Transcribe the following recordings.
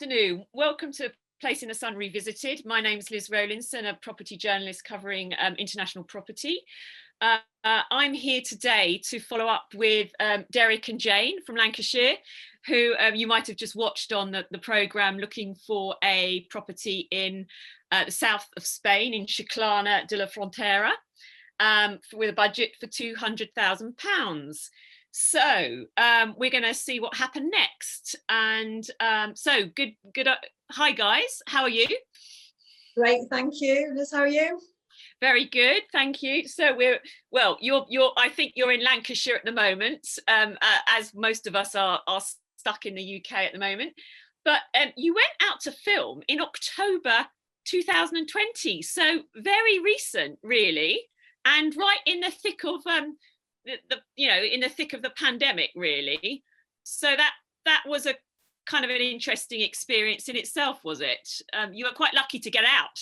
afternoon. Welcome to Place in the Sun Revisited. My name's Liz Rowlinson, a property journalist covering international property. I'm here today to follow up with Derek and Jane from Lancashire, who you might have just watched on the programme, looking for a property in the south of Spain, in Chiclana de la Frontera, with a budget for £200,000. So we're going to see what happened next. And so good. Hi guys, how are you? Great, thank you. Liz, how are you? Very good, thank you. So you're I think you're in Lancashire at the moment, as most of us are stuck in the UK at the moment. But you went out to film in October 2020, so very recent, really, and right in the thick of in the thick of the pandemic, really. So that was a kind of an interesting experience in itself, was it? You were quite lucky to get out.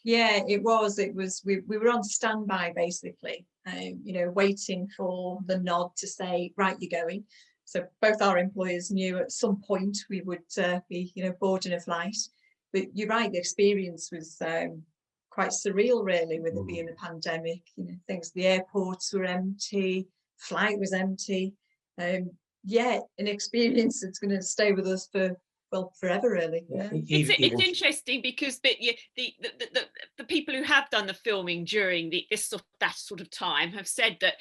Yeah, it was. We were on standby basically, waiting for the nod to say, right, you're going. So both our employers knew at some point we would be, boarding a flight. But you're right, the experience was quite surreal, really, with it being a pandemic. The airports were empty, flight was empty. An experience that's going to stay with us for forever, really. Yeah. It's interesting because the people who have done the filming during that sort of time have said that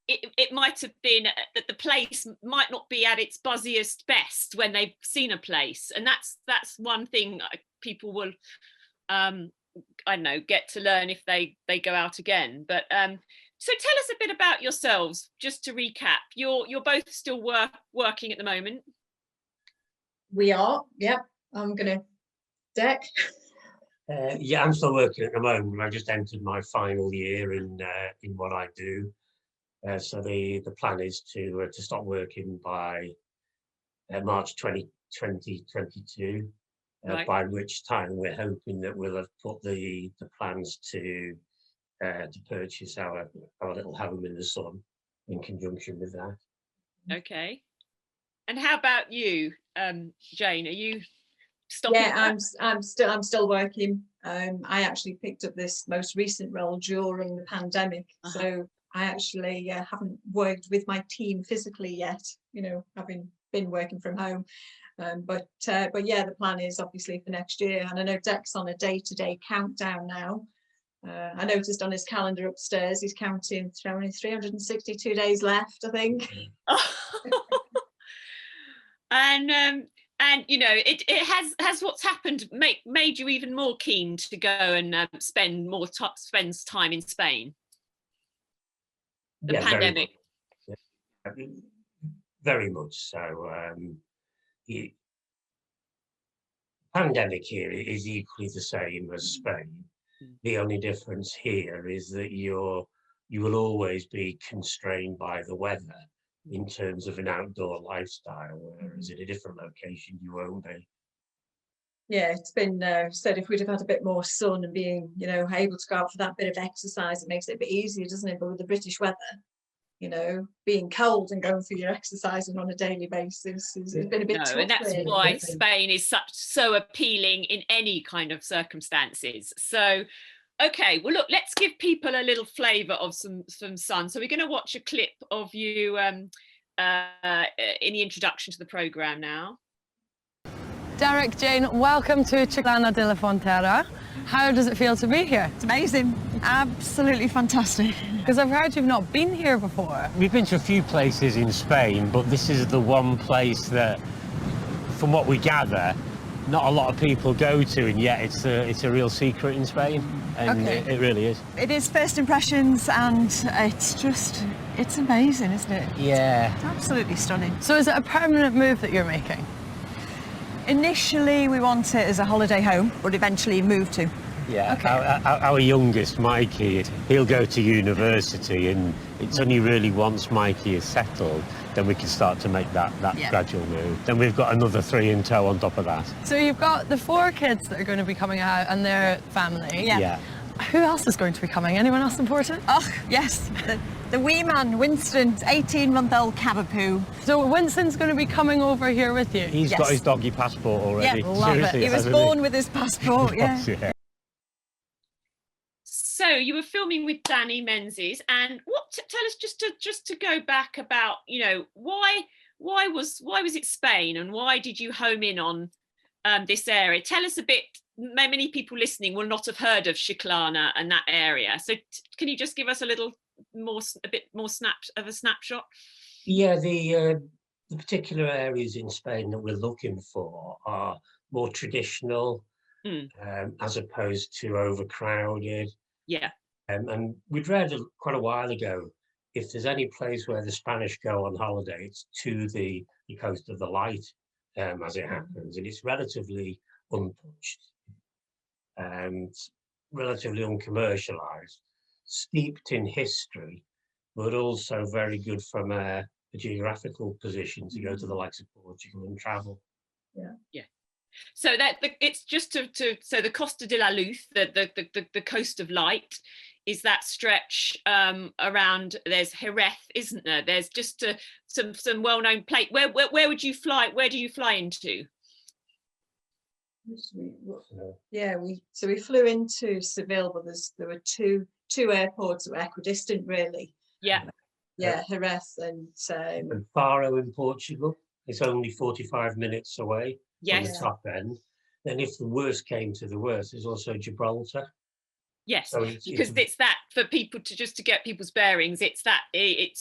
it might have been that the place might not be at its buzziest best when they've seen a place, and that's one thing people will get to learn if they go out again. But so tell us a bit about yourselves, just to recap. You're both still working at the moment. We are, yep. I'm gonna deck. I'm still working at the moment. I just entered my final year in what I do. So the plan is to stop working by March 2022. Right. By which time we're hoping that we'll have put the plans to purchase our little home in the sun in conjunction with that. Okay. And how about you, Jane? Are you stopping? Yeah, I'm still working. I actually picked up this most recent role during the pandemic, so I actually haven't worked with my team physically yet. Having been working from home. But yeah, the plan is obviously for next year, and I know Deck's on a day-to-day countdown now. I noticed on his calendar upstairs he's counting only 362 days left, I think. And it has what's happened made you even more keen to go and spend time in Spain. The pandemic. Very much so. The pandemic here is equally the same as Spain. The only difference here is that you will always be constrained by the weather in terms of an outdoor lifestyle, whereas in a different location you won't be. Yeah, it's been said if we'd have had a bit more sun and being, able to go out for that bit of exercise, it makes it a bit easier, doesn't it? But with the British weather, being cold and going for your exercising on a daily basis has been a bit tough. And that's really why Spain is so appealing in any kind of circumstances. So, okay, well, look, let's give people a little flavour of some sun. So we're going to watch a clip of you in the introduction to the programme now. Derek, Jane, welcome to Chiclana de la Frontera. How does it feel to be here? It's amazing, absolutely fantastic. Because I've heard you've not been here before. We've been to a few places in Spain, but this is the one place that, from what we gather, not a lot of people go to, and yet it's a real secret in Spain, and it really is. It is first impressions, and it's amazing, isn't it? Yeah. It's absolutely stunning. So is it a permanent move that you're making? Initially, we want it as a holiday home, but eventually move to. Yeah, okay. Our youngest, Mikey, he'll go to university, and it's only really once Mikey is settled, then we can start to make that gradual move. Then we've got another 3 in tow on top of that. So you've got the 4 kids that are going to be coming out and their family. Yeah. Who else is going to be coming? Anyone else important? Oh, yes. The wee man, Winston's 18-month-old Cavapoo. So Winston's going to be coming over here with you? He's got his doggy passport already. Yeah, love it. He was hasn't born with his passport, yeah. Yeah. So you were filming with Danni Menzies, and tell us just to go back about, you know, why was it Spain, and why did you home in on this area? Tell us a bit. Many people listening will not have heard of Chiclana and that area. So can you just give us a bit more snapshot? Yeah, the particular areas in Spain that we're looking for are more traditional, as opposed to overcrowded. Yeah. And we'd read quite a while ago, if there's any place where the Spanish go on holiday, it's to the coast of the Light, as it happens, and it's relatively untouched and relatively uncommercialized, steeped in history, but also very good from a geographical position to go to the likes of Portugal and travel. Yeah. So it's just so the Costa de la Luz, the coast of light, is that stretch around. There's Jerez, isn't there? There's just some well-known place. Where would you fly? Where do you fly into? We flew into Seville, but there were two airports that were equidistant, really. Yeah. Yeah, Jerez and Faro in Portugal. It's only 45 minutes away. Yes. On the top end. Then if the worst came to the worst, there's also Gibraltar. Yes, So because it's that, for people to get people's bearings, it's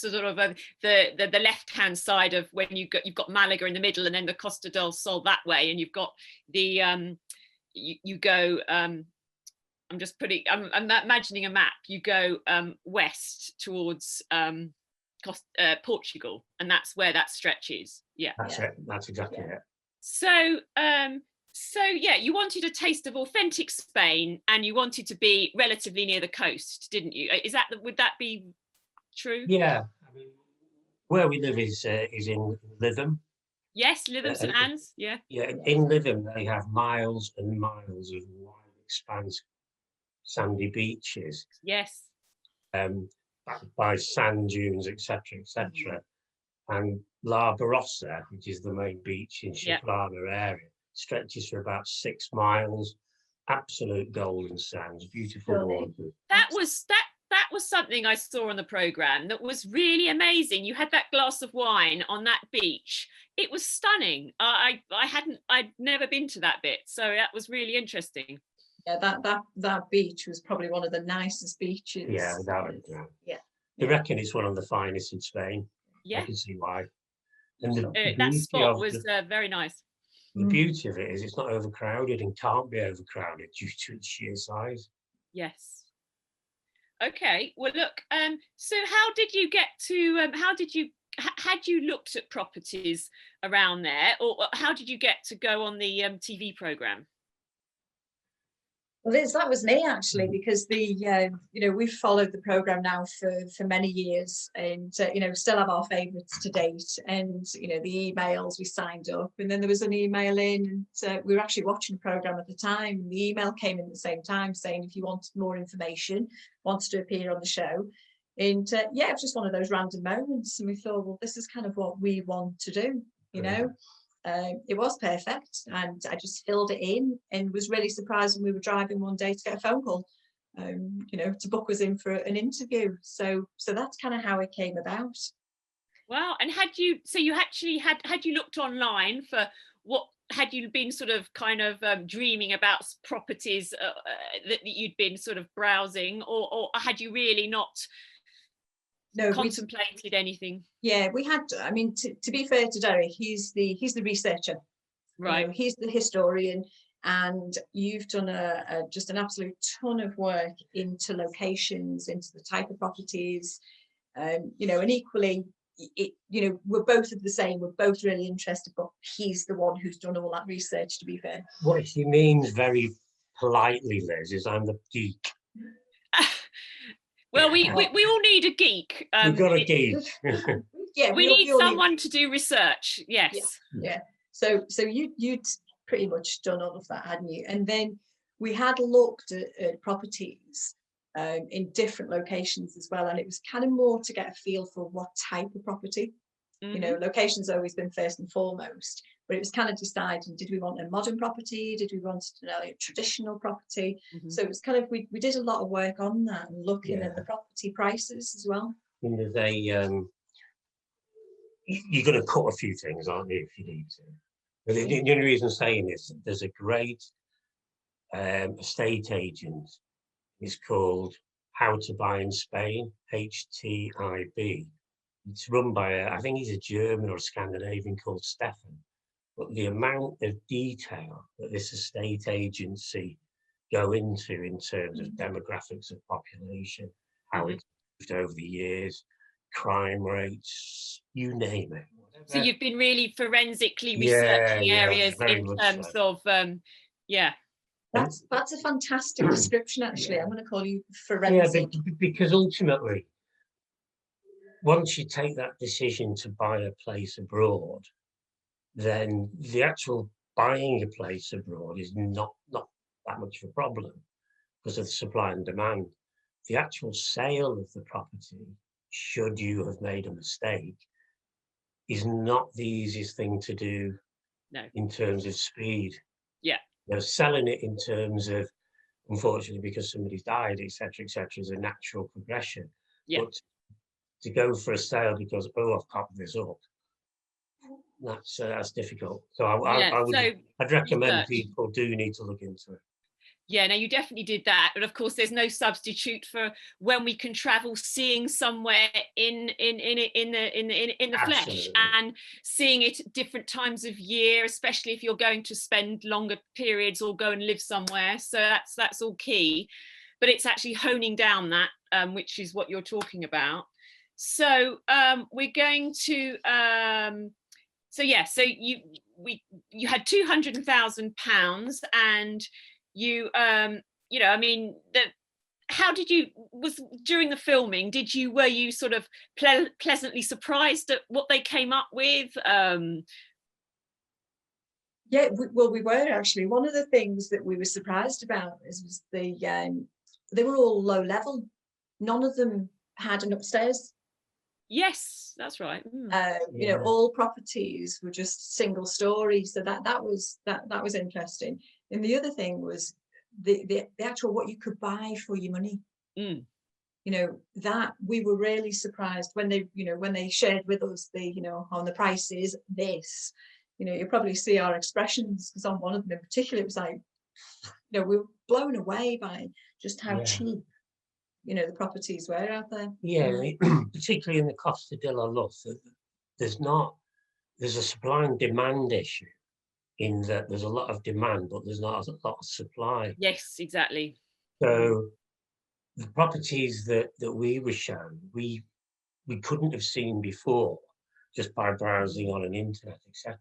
sort of the left-hand side of when you've got Malaga in the middle, and then the Costa del Sol that way, and you've got the you go I'm imagining a map. You go west towards Portugal, and that's where that stretch is. Yeah, That's it. That's exactly it. So yeah, you wanted a taste of authentic Spain, and you wanted to be relatively near the coast, didn't you? Would that be true? Yeah, I mean, where we live is in Lytham. Yes, Lytham, St Anne's. Yeah. Yeah, in Lytham they have miles and miles of wide expanse, sandy beaches. Yes. Backed by sand dunes, etc., etc. And La Barossa, which is the main beach in Chiclana area, stretches for about 6 miles. Absolute golden sands, beautiful water. That was something I saw on the programme that was really amazing. You had that glass of wine on that beach. It was stunning. I'd never been to that bit, so that was really interesting. Yeah, that beach was probably one of the nicest beaches. Yeah, yeah. They reckon it's one of the finest in Spain. Yeah, I can see why. And that spot was very nice. The beauty of it is it's not overcrowded and can't be overcrowded due to its sheer size. Yes. Okay. Well, look. So, how did you get to? Had you looked at properties around there, or how did you get to go on the TV programme? Well, Liz, that was me actually, because we've followed the programme now for many years, and still have our favourites to date. And the emails, we signed up, and then there was an email in, and we were actually watching the programme at the time, and the email came in at the same time saying if you wanted more information, wanted to appear on the show. And it was just one of those random moments, and we thought, well, this is kind of what we want to do, It was perfect, and I just filled it in, and was really surprised when we were driving one day to get a phone call, to book us in for an interview. So that's kind of how it came about. Wow! And had you looked online for what? Had you been sort of kind of dreaming about properties that you'd been sort of browsing, or had you really not? No, contemplated anything? Yeah, we had. I mean, to be fair to Derek, he's the researcher, right? He's the historian, and you've done just an absolute ton of work into locations, into the type of properties, and equally, we're both of the same. We're both really interested, but he's the one who's done all that research. To be fair, what he means very politely, Liz, is I'm the geek. Well, we all need a geek. We've got a geek. Yeah, we need someone to do research. Yes. Yeah. So you'd pretty much done all of that, hadn't you? And then we had looked at properties in different locations as well. And it was kind of more to get a feel for what type of property. You know, location's always been first and foremost, but it was kind of deciding, did we want a modern property? Did we want a traditional property? So it was kind of, we did a lot of work on that and looking at the property prices as well. And there's a, you're going to cut a few things, aren't you, if you need to? But the only reason I'm saying this, there's a great estate agent. It's called How to Buy in Spain, HTIB. It's run by, I think he's a German or a Scandinavian called Stefan. But the amount of detail that this estate agency go into in terms of demographics of population, how it's moved over the years, crime rates, you name it. So you've been really forensically researching areas in terms of, That's a fantastic description, actually. I'm going to call you forensic. Yeah, because ultimately, once you take that decision to buy a place abroad, then the actual buying a place abroad is not that much of a problem because of the supply and demand. The actual sale of the property, should you have made a mistake, is not the easiest thing to do in terms of speed. Yeah. You know, selling it in terms of, unfortunately, because somebody's died, etc., is a natural progression. Yeah. But to go for a sale because, I've popped this up, that's difficult. So I'd recommend people do need to look into it. Yeah, no, you definitely did that. But of course, there's no substitute for when we can travel, seeing somewhere in the flesh and seeing it at different times of year, especially if you're going to spend longer periods or go and live somewhere. So that's all key. But it's actually honing down that, which is what you're talking about. So we're going to so you had £200,000 and you I mean, how did you, during the filming, were you sort of pleasantly surprised at what they came up with? Yeah, we were actually. One of the things that we were surprised about was they were all low level. None of them had an upstairs. Yes, that's right. You know, all properties were just single story, so that was interesting. And the other thing was the actual what you could buy for your money. You know, that we were really surprised when they shared with us on the prices this. You know, you probably see our expressions, because on one of them in particular, it was like, we were blown away by just how cheap the properties were out there. Yeah, particularly in the Costa della Luz, there's a supply and demand issue in that there's a lot of demand, but there's not a lot of supply. Yes, exactly. So the properties that we were shown, we couldn't have seen before just by browsing on an internet, etc.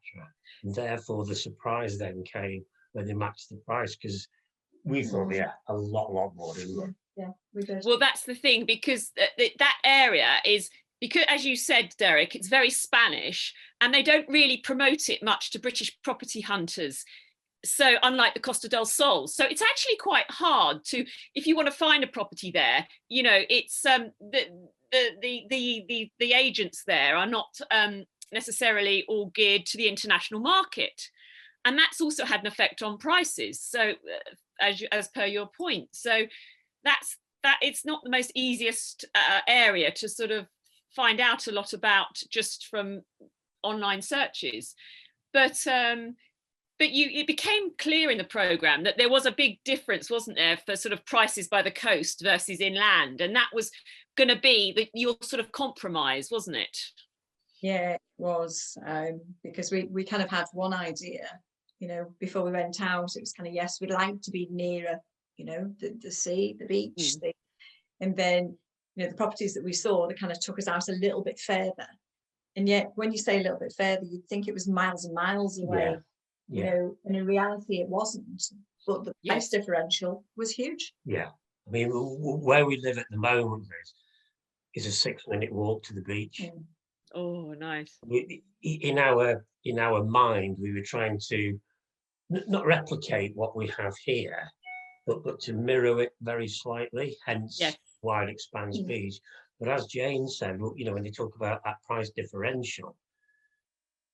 And therefore, the surprise then came when they matched the price, because we thought a lot more, didn't we? Yeah, we did. Well, that's the thing, because that area is, because as you said, Derek, it's very Spanish and they don't really promote it much to British property hunters. So unlike the Costa del Sol, so it's actually quite hard to, if you want to find a property there, it's the agents there are not necessarily all geared to the international market, and that's also had an effect on prices. So as per your point, so that it's not the most easiest area to sort of find out a lot about just from online searches, but it became clear in the programme that there was a big difference, wasn't there, for sort of prices by the coast versus inland, and that was going to be your sort of compromise, wasn't it? Yeah, it was, because we kind of had one idea, before we went out. It was kind of, yes, we'd like to be nearer, the sea, the beach, and then the properties that we saw, they kind of took us out a little bit further, and yet when you say a little bit further, you'd think it was miles and miles away. And in reality it wasn't, but the price differential was huge. I mean, where we live at the moment is a 6-minute walk to the beach. Oh, nice. In our mind, we were trying to not replicate what we have here, but to mirror it very slightly, hence Yes. wide expanse beach. But as Jane said, well, when they talk about that price differential,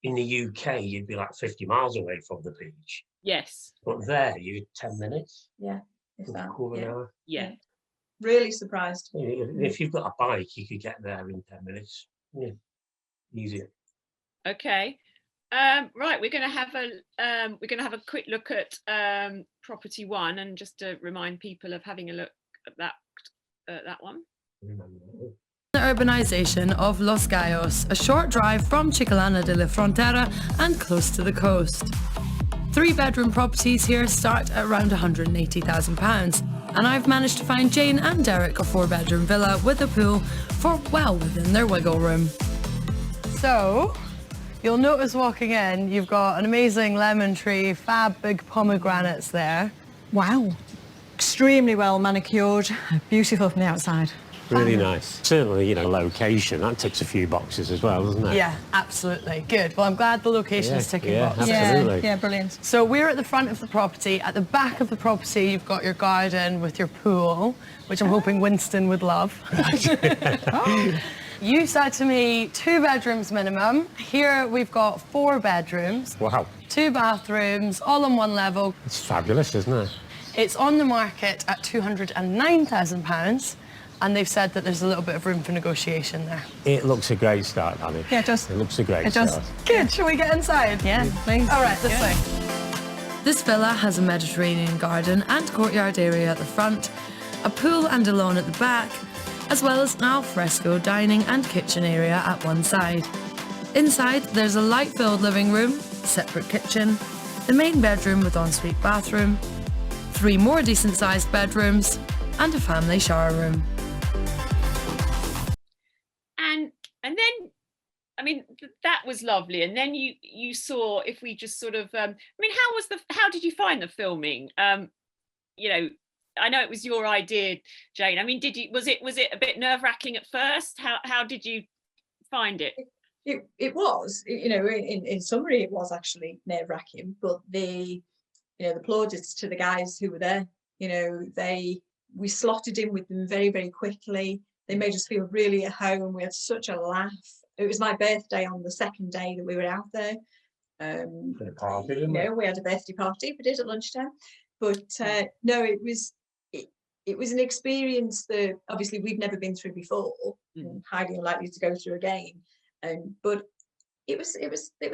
in the UK, you'd be like 50 miles away from the beach. Yes. But there, you're 10 minutes. Yeah. If that, Quarter of an hour. Yeah. Really surprised. If you've got a bike, you could get there in 10 minutes. Yeah, easy. Okay. Right, we're going to have a quick look at property 1, and just to remind people of having a look at that one. The urbanisation of Los Gallos, a short drive from Chiclana de la Frontera and close to the coast. 3-bedroom properties here start at around £180,000, and I've managed to find Jane and Derek a 4-bedroom villa with a pool for well within their wiggle room. So, you'll notice walking in, you've got an amazing lemon tree, fab big pomegranates there. Wow. Extremely well manicured, beautiful from the outside. Really nice. Certainly, location, that ticks a few boxes as well, doesn't it? Yeah, absolutely. Good. Well, I'm glad the location is ticking boxes. Absolutely. Yeah, brilliant. So we're at the front of the property. At the back of the property, you've got your garden with your pool, which I'm hoping Winston would love. You said to me 2 bedrooms minimum. Here we've got 4 bedrooms. Wow. 2 bathrooms, all on one level. It's fabulous, isn't it? It's on the market at £209,000. And they've said that there's a little bit of room for negotiation there. It looks a great start, Danny. Yeah, it does. It looks a great It does. start. Good. Shall we get inside? Yeah, please. All right, this way. This villa has a Mediterranean garden and courtyard area at the front, a pool and a lawn at the back, as well as an al fresco dining and kitchen area at one side. Inside, there's a light-filled living room, separate kitchen, the main bedroom with ensuite bathroom, 3 more decent-sized bedrooms, and a family shower room. And then, I mean, that was lovely. And then you saw, if we just sort of, I mean, how did you find the filming? I know it was your idea, Jane. I mean, was it a bit nerve-wracking at first? How did you find it? It was, in summary, it was actually nerve-wracking, but the plaudits to the guys who were there. We slotted in with them very, very quickly. They made us feel really at home. We had such a laugh. It was my birthday on the second day that we were out there. We had a birthday party. We did at lunchtime. But no, it was an experience that obviously we've never been through before, and highly unlikely to go through again. But it was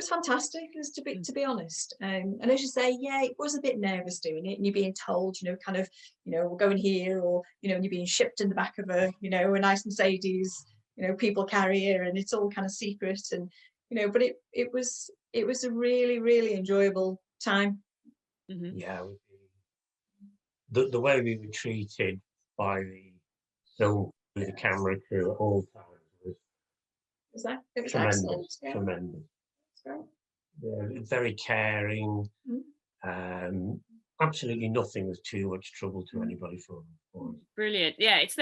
fantastic, to be honest. And as you say, yeah, it was a bit nervous doing it, and you're being told, we're going here, or and you're being shipped in the back of a nice Mercedes, people carrier, and it's all kind of secret, and but it was a really, really enjoyable time. Yeah, the way we were treated by the film with the camera crew at all times was tremendous. Excellent. Yeah. Tremendous. Yeah, very caring. Absolutely nothing was too much trouble to anybody for. Brilliant. Yeah, it's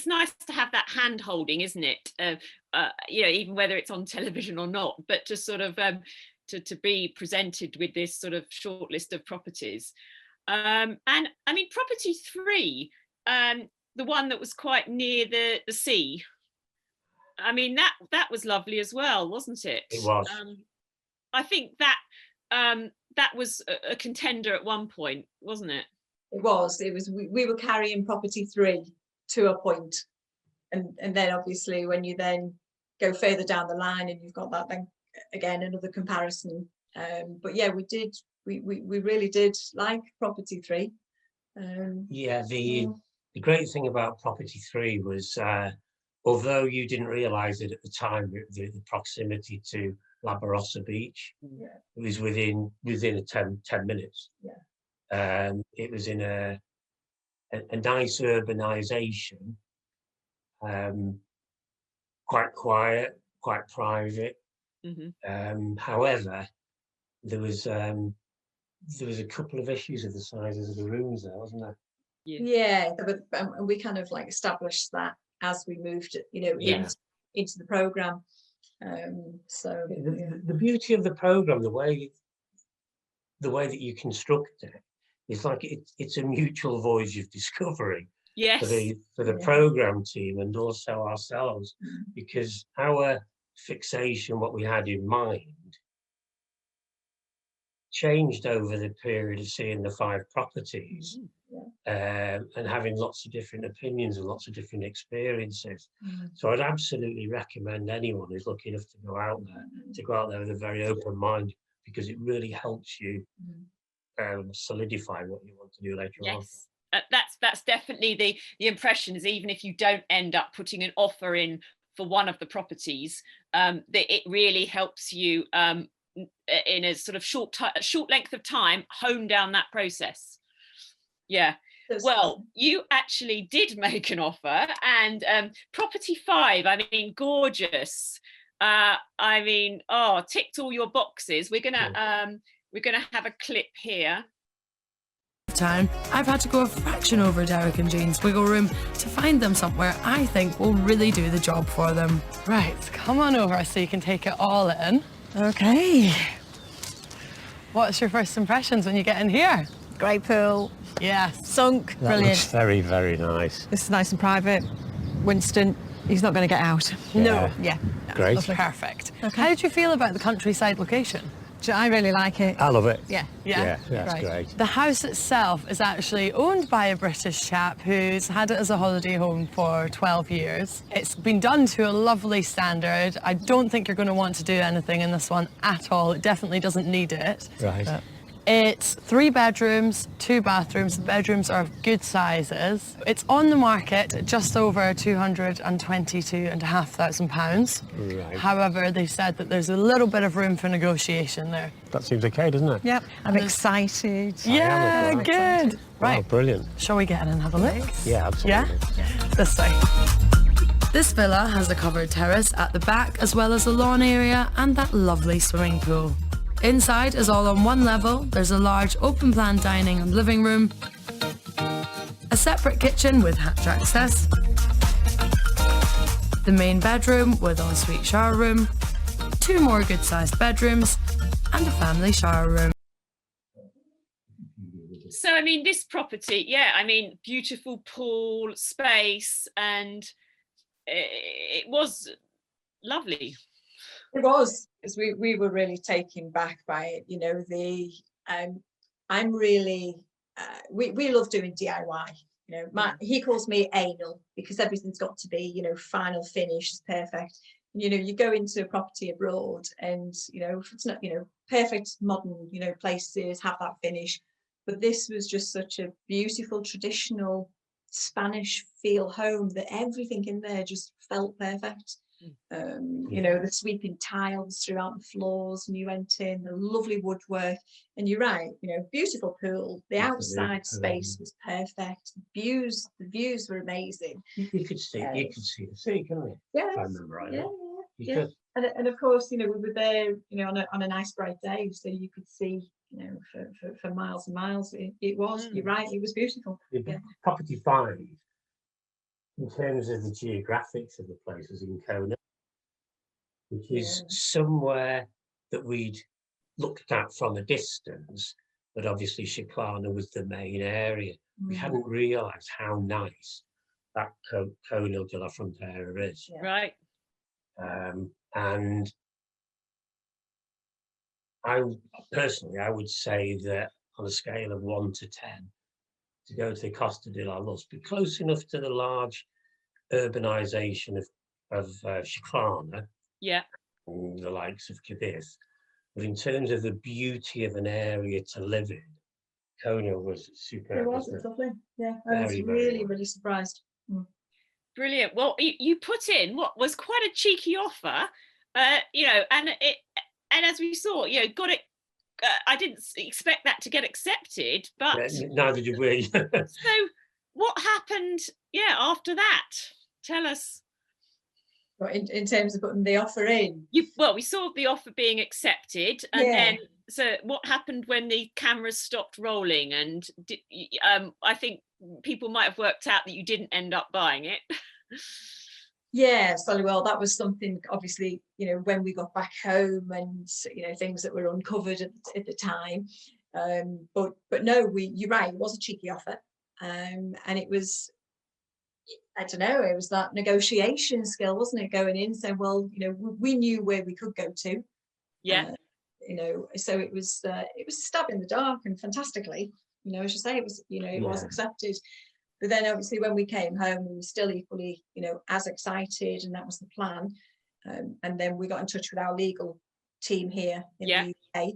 nice to have that hand holding, isn't it? Even whether it's on television or not, but just sort of to be presented with this sort of short list of properties. And I mean, property 3, the one that was quite near the sea. I mean, that was lovely as well, wasn't it? It was. I think that was a contender at one point, wasn't it? It was. We were carrying property 3 to a point, and then obviously when you then go further down the line, and you've got that then again another comparison. But yeah, we really did like property 3. The great thing about property 3 was, although you didn't realise it at the time, the proximity to La Barossa Beach, it was within a 10 minutes. Yeah. It was in a nice urbanisation, quite quiet, quite private. However, there was a couple of issues of the sizes of the rooms there, wasn't there? Yeah, and we kind of like established that as we moved, into the programme. So the beauty of the programme, the way that you construct it, it's like it's a mutual voyage of discovery Yes. for the program team and also ourselves, because our fixation, what we had in mind, changed over the period of seeing the 5 properties, and having lots of different opinions and lots of different experiences. So I'd absolutely recommend anyone who's lucky enough to go out there with a very open mind, because it really helps you solidify what you want to do later on. Yes, that's definitely the impression, is even if you don't end up putting an offer in for one of the properties, that it really helps you in a sort of short length of time hone down that process. Yeah. Well, you actually did make an offer, and property 5, I mean, gorgeous. I mean, ticked all your boxes. We're gonna have a clip here. Town, I've had to go a fraction over Derek and Jean's wiggle room to find them somewhere I think will really do the job for them. Right, come on over so you can take it all in. Okay. What's your first impressions when you get in here? Great pool. Yeah. Sunk. That Brilliant. looks very, very nice. This is nice and private. Winston, he's not going to get out. Yeah. No. Yeah. Great. Perfect. Okay. How did you feel about the countryside location? I really like it. I love it. Yeah. Yeah, that's Right. great. The house itself is actually owned by a British chap who's had it as a holiday home for 12 years. It's been done to a lovely standard. I don't think you're going to want to do anything in this one at all. It definitely doesn't need it. Right. It's 3 bedrooms, 2 bathrooms. The bedrooms are of good sizes. It's on the market at just over £222,500. Right. However, they said that there's a little bit of room for negotiation there. That seems okay, doesn't it? Yep. I'm excited. Yeah, well. good. Wow, Right, brilliant. shall we get in and have a look? Yeah, absolutely. Yeah? This way. This villa has a covered terrace at the back, as well as a lawn area and that lovely swimming pool. Inside is all on one level. There's a large open plan dining and living room, a separate kitchen with hatch access, the main bedroom with ensuite shower room, 2 more good sized bedrooms and a family shower room. So, I mean, this property, yeah, I mean, beautiful pool, space, and it was lovely. It was, because we were really taken back by it. You know, I'm really, we love doing DIY. You know, he calls me anal, because everything's got to be, you know, final finish, is perfect. You know, you go into a property abroad and, you know, it's not, you know, perfect modern, you know, places have that finish. But this was just such a beautiful, traditional Spanish feel home that everything in there just felt perfect. You know, the sweeping tiles throughout the floors, and you went in, the lovely woodwork, and you're right, you know, beautiful pool. The outside space was perfect. The views were amazing. You could see the sea, couldn't you? Yeah, If I remember right. yeah. And of course, you know, we were there, you know, on a nice bright day, so you could see, you know, for miles and miles. It was, you're right, it was beautiful. Yeah. Property 5, in terms of the geographics of the place, was in Costa, which is somewhere that we'd looked at from a distance, but obviously Chiclana was the main area. We hadn't realised how nice that Costa de la Frontera is. Yeah. Right. And I would say that on a scale of 1 to 10, to go to Costa de la Luz, be close enough to the large urbanisation of Chiclana, Yeah. and the likes of Cadiz, but in terms of the beauty of an area to live in, Costa was superb. It was, it's lovely. Yeah, I was Very, really, very really surprised. Brilliant. Well, you put in what was quite a cheeky offer, you know, and as we saw, you know, got it. I didn't expect that to get accepted, but neither did we. so what happened? Yeah, after that, tell us. But in terms of putting the offer in, We saw the offer being accepted, and then so what happened when the cameras stopped rolling? And I think people might have worked out that you didn't end up buying it. yeah, so well, that was something, obviously, you know, when we got back home, and you know, things that were uncovered at the time. But no, you're right, it was a cheeky offer, and it was, I don't know, it was that negotiation skill, wasn't it, going in saying, well, you know, we knew where we could go to. Yeah. You know, so it was a stab in the dark, and fantastically, you know, as you say, it was, you know, it was accepted. But then obviously when we came home, we were still equally, you know, as excited, and that was the plan. And then we got in touch with our legal team here in the UK,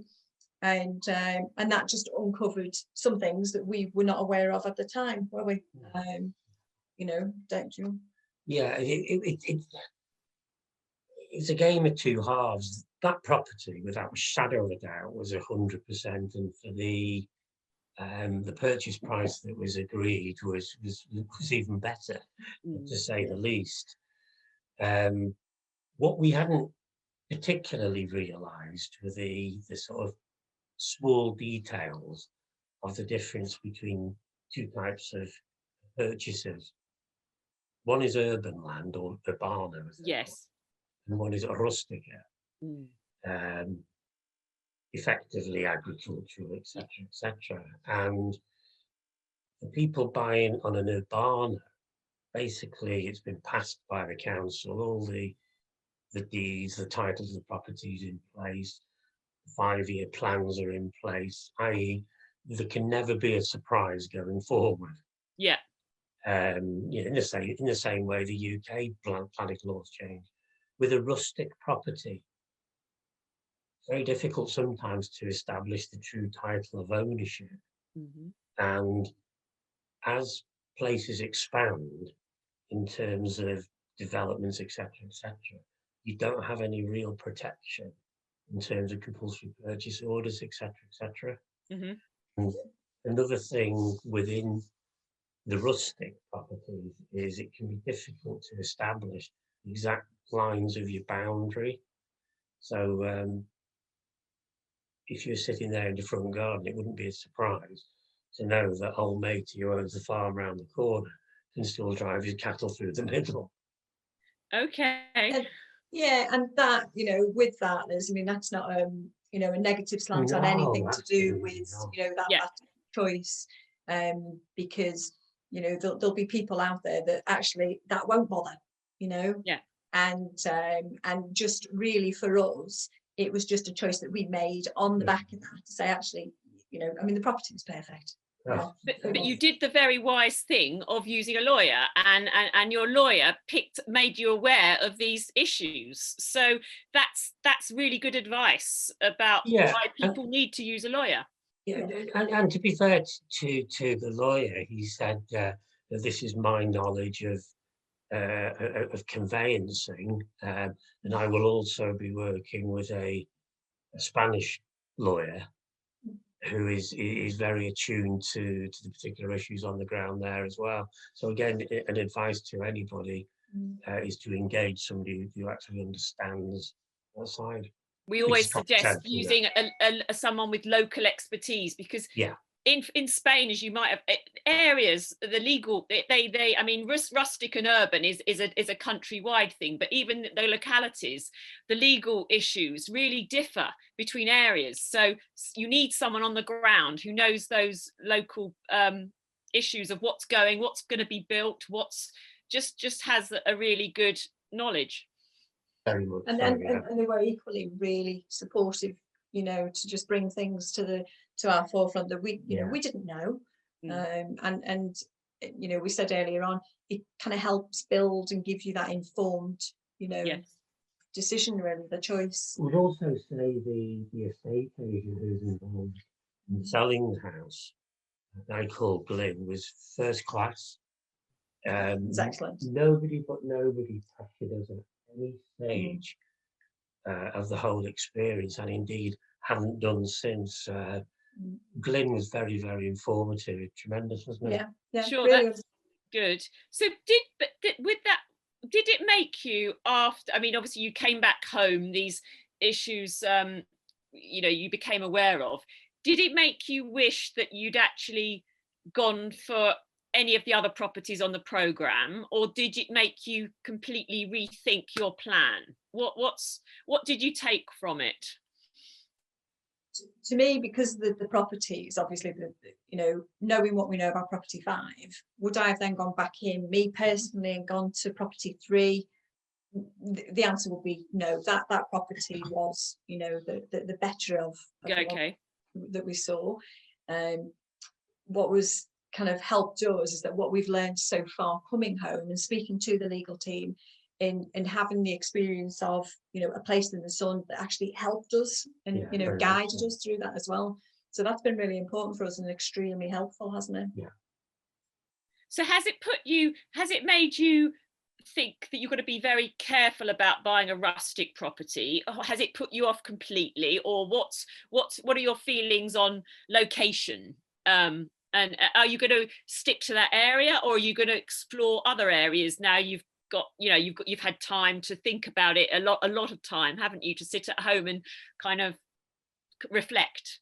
and that just uncovered some things that we were not aware of at the time, were we? You know, don't you? Yeah, it's a game of two halves. That property, without a shadow of a doubt, was 100%, and for the purchase price that was agreed was even better, to say the least. What we hadn't particularly realised were the sort of small details of the difference between two types of purchases. One is urban land, or urbana, as they call it, and one is rustica, effectively agricultural, etc., etc. And the people buying on an urbana, basically it's been passed by the council, all the deeds, the titles of the properties in place, 5-year plans are in place, i.e. there can never be a surprise going forward. Yeah. You know, in the same way the UK planning laws change. With a rustic property, it's very difficult sometimes to establish the true title of ownership. And as places expand in terms of developments, etc., etc., you don't have any real protection in terms of compulsory purchase orders, etc., etc. And another thing within the rustic properties is it can be difficult to establish the exact lines of your boundary. So if you're sitting there in the front garden, it wouldn't be a surprise to know that old matey who owns the farm around the corner can still drive his cattle through the middle. Okay. Yeah, and that, you know, with that, I mean, that's not you know, a negative slant on anything to do with, you know, that choice, because, you know, there'll be people out there that actually that won't bother, you know. And just really for us, it was just a choice that we made on the back of that, to say, actually, you know, I mean, the property was perfect. But you did the very wise thing of using a lawyer, and your lawyer made you aware of these issues. So that's really good advice about why people need to use a lawyer. Yeah, and to be fair to the lawyer, he said that this is my knowledge of conveyancing, and I will also be working with a Spanish lawyer who is very attuned to the particular issues on the ground there as well. So again, an advice to anybody is to engage somebody who actually understands that side. We always suggest using someone with local expertise, because in Spain, as you might have, areas, the legal, I mean, rustic and urban is a countrywide thing, but even the localities, the legal issues really differ between areas. So you need someone on the ground who knows those local issues of what's going to be built, what's just has a really good knowledge. Very much. And they were equally really supportive, you know, to just bring things to our forefront that we, you know, we didn't know. And you know, we said earlier on, it kind of helps build and give you that informed, you know, decision, really, the choice. Would also say the estate agent who's involved in selling the house, a guy called Glyn, was first class. It's excellent. Nobody pressured us at any stage of the whole experience, and indeed haven't done since. Glyn was very, very informative, tremendous, wasn't it? Yeah, sure, really that's good. So did it make you, after, I mean, obviously you came back home, these issues, you know, you became aware of, did it make you wish that you'd actually gone for any of the other properties on the programme, or did it make you completely rethink your plan? What did you take from it? to me, because the property is obviously you know, knowing what we know about property 5, would I have then gone back in, me personally, and gone to property 3? The answer would be no. That property was, you know, the better of Okay. that we saw. What was kind of helped us is that what we've learned so far coming home and speaking to the legal team in having the experience of, you know, a place in the sun that actually helped us and, Yeah, you know, very much guided so. us through that as well. So that's been really important for us and extremely helpful, hasn't it? Yeah. So has it made you think that you've got to be very careful about buying a rustic property, or has it put you off completely, or what are your feelings on location? And are you going to stick to that area, or are you going to explore other areas now you've got, you know, you've had time to think about it, a lot of time, haven't you, to sit at home and kind of reflect?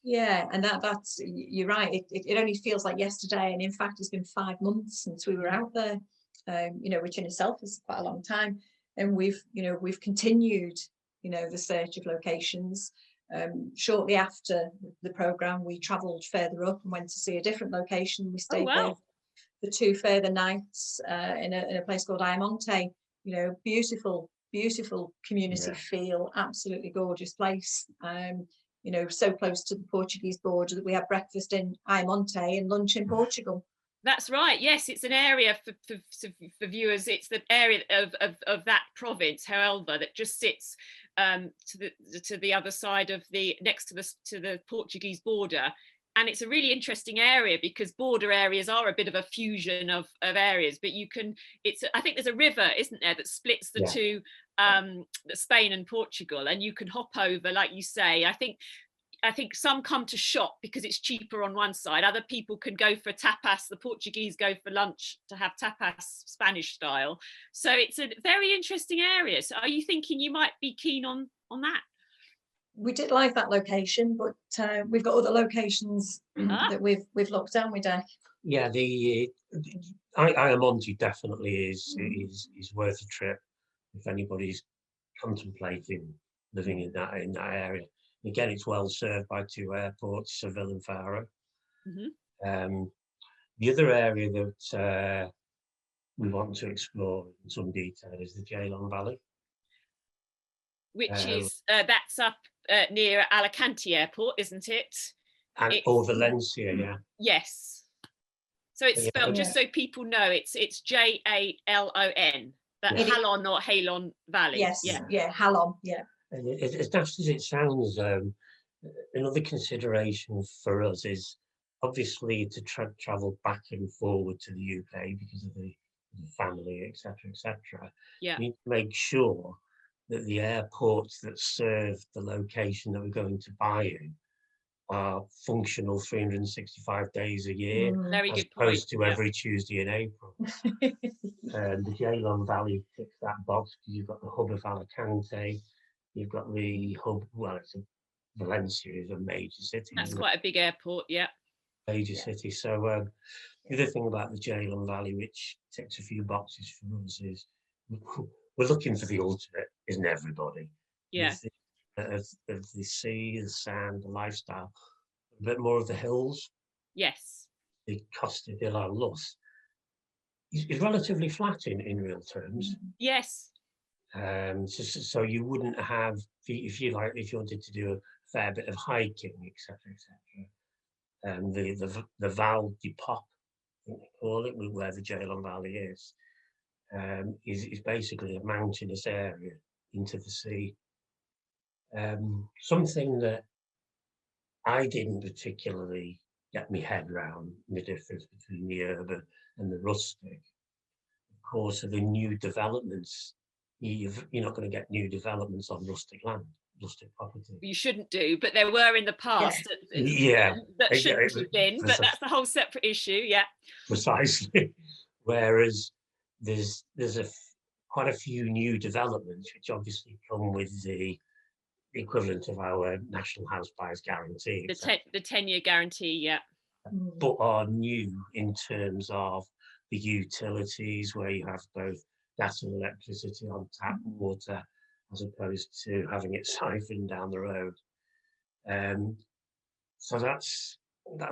Yeah, and that's, you're right. It only feels like yesterday, and in fact, it's been 5 months since we were out there. You know, which in itself is quite a long time. And we've continued, you know, the search of locations. Shortly after the programme, we travelled further up and went to see a different location. We stayed there for 2 further nights in a place called Ayamonte. You know, beautiful community feel, absolutely gorgeous place. You know, so close to the Portuguese border that we had breakfast in Ayamonte and lunch in Portugal. That's right. Yes, it's an area for viewers. It's the area of that province, however, that just sits to the other side of next to the Portuguese border. And it's a really interesting area because border areas are a bit of a fusion of areas. But I think there's a river, isn't there, that splits the two, Spain and Portugal, and you can hop over, like you say. I think some come to shop because it's cheaper on one side. Other people can go for tapas. The Portuguese go for lunch to have tapas Spanish style. So it's a very interesting area. So are you thinking you might be keen on that? We did like that location, but we've got other locations that we've looked down with Dec. Yeah, the Ayamonte definitely is worth a trip if anybody's contemplating living in that area. Again, it's well served by 2 airports, Seville and Faro. The other area that we want to explore in some detail is the Chiclana Valley, which is that's up near Alicante Airport, isn't it? Or Valencia, yeah. Yes. So it's spelled, just so people know, it's Jalon, that Halon or Halon Valley. Yes, yeah, Halon, yeah. And as daft as it sounds, another consideration for us is obviously to travel back and forward to the UK because of the family, etc., etc. Yeah. We need to make sure that the airports that serve the location that we're going to buy in are functional 365 days a year, Very as good point. opposed to every Tuesday in April. The Chiclana Valley ticks that box because you've got the hub of Alicante. You've got the hub, Valencia is a major city. That's quite a big airport, yeah. Major city. So the other thing about the Chiclana Valley, which ticks a few boxes for us, is we're looking for the ultimate, isn't everybody? Yeah. Of the sea, the sand, the lifestyle, a bit more of the hills. Yes. The Costa de la Luz is relatively flat in real terms. Yes. So you wouldn't have, if you wanted to do a fair bit of hiking, etc., etc. The Val di Pop, I think they call it, where the Chiclana Valley is basically a mountainous area into the sea. Something that I didn't particularly get my head around, the difference between the urban and the rustic. Of course, of the new developments, you're not going to get new developments on rustic land, rustic property. You shouldn't do, but there were in the past that shouldn't have been, but that's a whole separate issue, yeah. Precisely. Whereas there's quite a few new developments which obviously come with the equivalent of our National House Buyers Guarantee. The 10-year guarantee, yeah. But are new in terms of the utilities, where you have both gas and electricity on tap water, as opposed to having it siphoned down the road. So that's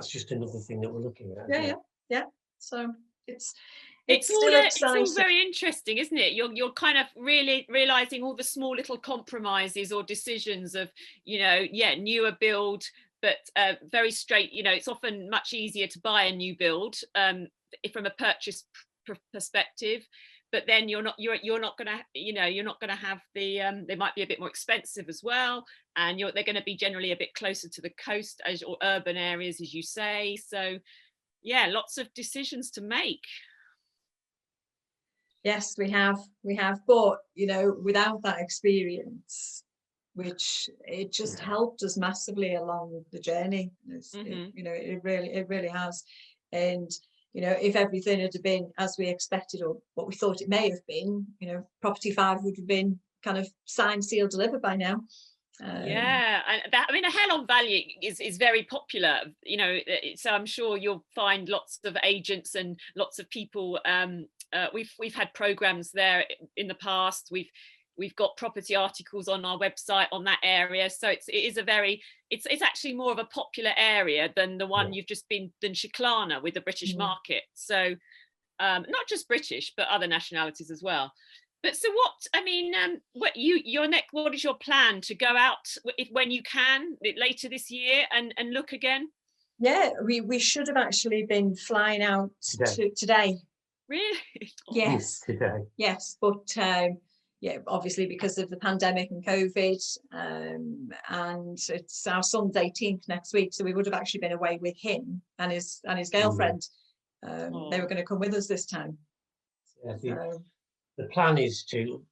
just another thing that we're looking at. Yeah. So it's it's still exciting. all very interesting, isn't it? You're kind of really realizing all the small little compromises or decisions of, newer build, but very straight. It's often much easier to buy a new build from a purchase perspective, but then you're not going to have the they might be a bit more expensive as well, and they're going to be generally a bit closer to the coast or urban areas, as you say. So yeah, lots of decisions to make. Yes, we have, but without that experience, which it just helped us massively along the journey. It really has. And if everything had been as we expected or what we thought it may have been, property 5 would have been kind of signed, sealed, delivered by now. And a Hell on Value is very popular, so I'm sure you'll find lots of agents and lots of people. We've had programs there in the past. We've got property articles on our website on that area, so it's actually more of a popular area than the one you've just been than Chiclana with the British market. So not just British but other nationalities as well. But so what is your plan to go out when you can later this year and look again? Yeah, we should have actually been flying out today. Really? Yes. Today. Yes, but obviously because of the pandemic and COVID, and it's our son's 18th next week, so we would have actually been away with him and his girlfriend. They were going to come with us this time. The plan is to,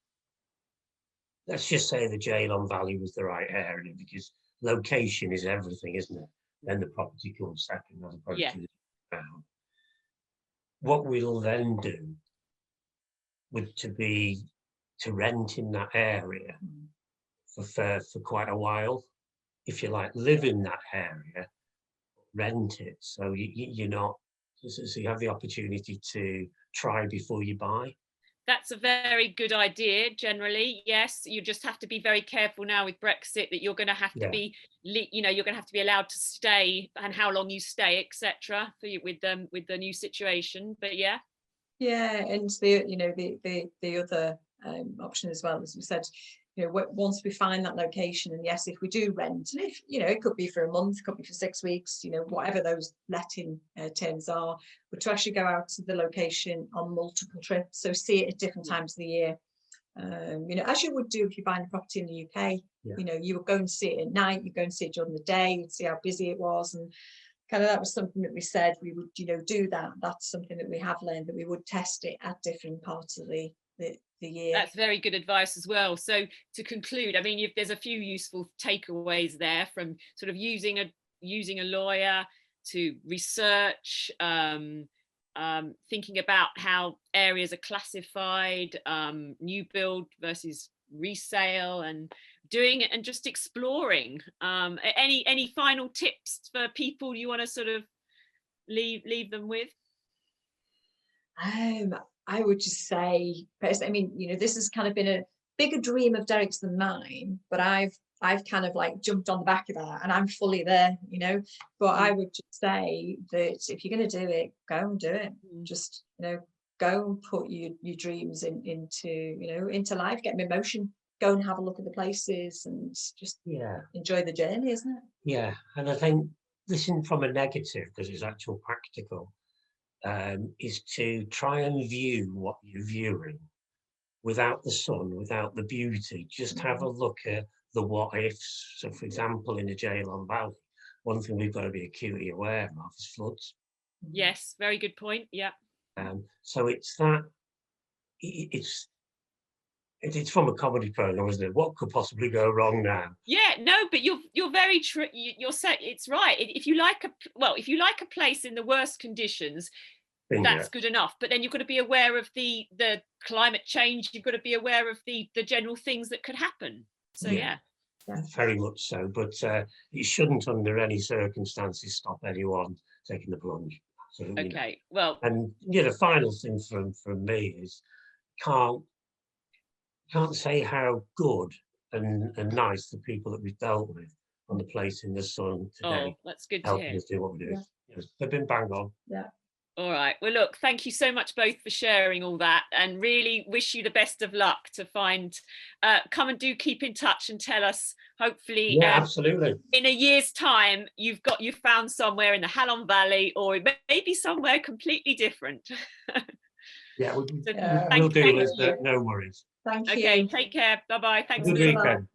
let's just say the Jailon Valley was the right area, because location is everything, isn't it? Then the property comes second as opposed to the town. What we'll then do would to rent in that area for quite a while. If you like, live in that area, rent it. So you're not, so you have the opportunity to try before you buy. That's a very good idea. Generally, yes. You just have to be very careful now with Brexit that you're going to have to be, you're going to have to be allowed to stay, and how long you stay, etc. With the new situation. But yeah, and the other option as well, as we said, once we find that location, and yes, if we do rent, and if it could be for a month, could be for 6 weeks, whatever those letting terms are, but to actually go out to the location on multiple trips, so see it at different times of the year, as you would do if you're buying a property in the UK. You would go and see it at night, you go and see it during the day, you'd see how busy it was, and kind of that was something that we said we would do that. That's something that we have learned, that we would test it at different parts of the year. That's very good advice as well. So to conclude, there's a few useful takeaways there, from sort of using a lawyer, to research, thinking about how areas are classified, new build versus resale, and doing it and just exploring. Any final tips for people you want to sort of leave them with? I would just say, this has kind of been a bigger dream of Derek's than mine, but I've kind of like jumped on the back of that, and I'm fully there, but I would just say that if you're going to do it, go and do it. Just, go and put your dreams into life, get them in motion, go and have a look at the places, and just enjoy the journey, isn't it? Yeah, and I think this isn't from a negative, because it's actual practical. Is to try and view what you're viewing without the sun, without the beauty. Just have a look at the what ifs. So, for example, in the Jailon Valley, one thing we've got to be acutely aware of is floods. Yes, very good point. Yeah. So it's that. It's from a comedy program, isn't it? What could possibly go wrong now? Yeah, no, but you're very true. You're saying it's right. If you like a place in the worst conditions, that's good enough. But then you've got to be aware of the climate change. You've got to be aware of the general things that could happen. So yeah. Very much so. But it shouldn't, under any circumstances, stop anyone taking the plunge. Absolutely. Okay. Well. And the final thing from me is can't say how good and nice the people that we've dealt with on the place in the sun today, Oh, that's good to helping hear. us do what we do. Yeah. Yes, they've been bang on. Yeah. All right. Well, look, thank you so much both for sharing all that, and really wish you the best of luck to find, come and do keep in touch and tell us, hopefully, Yeah, absolutely. in a year's time, you've found somewhere in the Halon Valley, or maybe somewhere completely different. Yeah, So Yeah. we'll do, thank Liz. you. No worries. Thank you. Okay, take care. Bye-bye. Thanks Good for listening. weekend.